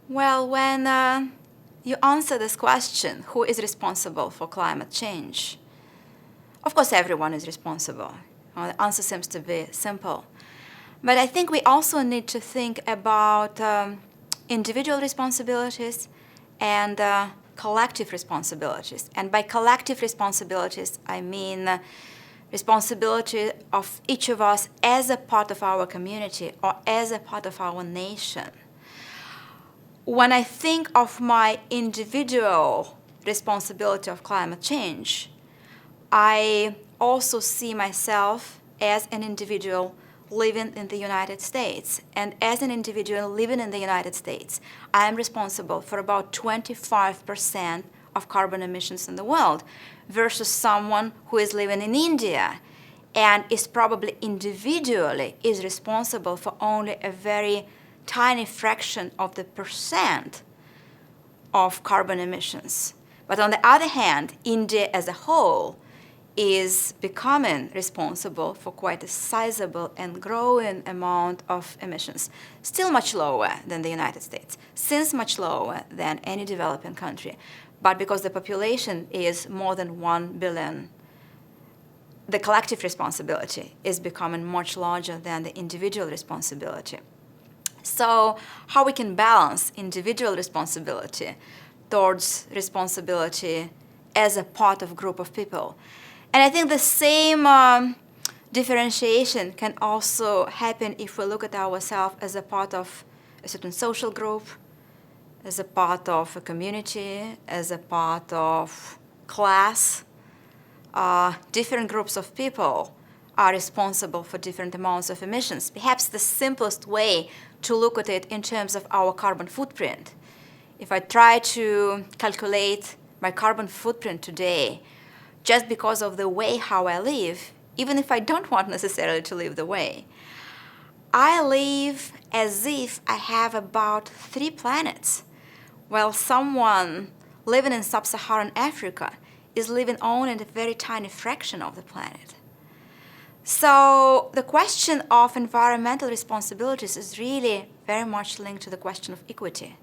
Well, when you answer this question, who is responsible for climate change? Of course, everyone is responsible. Well, the answer seems to be simple. But I think we also need to think about individual responsibilities and collective responsibilities. And by collective responsibilities, I mean responsibility of each of us as a part of our community or as a part of our nation. When I think of my individual responsibility of climate change, I also see myself as an individual living in the United States. And as an individual living in the United States, I am responsible for about 25% of carbon emissions in the world versus someone who is living in India and is probably individually is responsible for only a very tiny fraction of the percent of carbon emissions. But on the other hand, India as a whole is becoming responsible for quite a sizable and growing amount of emissions, still much lower than the United States, since much lower than any developing country. But because the population is more than 1 billion, the collective responsibility is becoming much larger than the individual responsibility. So how we can balance individual responsibility towards responsibility as a part of a group of people? And I think the same differentiation can also happen if we look at ourselves as a part of a certain social group, as a part of a community, as a part of class. Different groups of people are responsible for different amounts of emissions. Perhaps the simplest way to look at it in terms of our carbon footprint. If I try to calculate my carbon footprint today, just because of the way how I live, even if I don't want necessarily to live the way, I live as if I have about 3 planets, while someone living in sub-Saharan Africa is living only in a very tiny fraction of the planet. So the question of environmental responsibilities is really very much linked to the question of equity.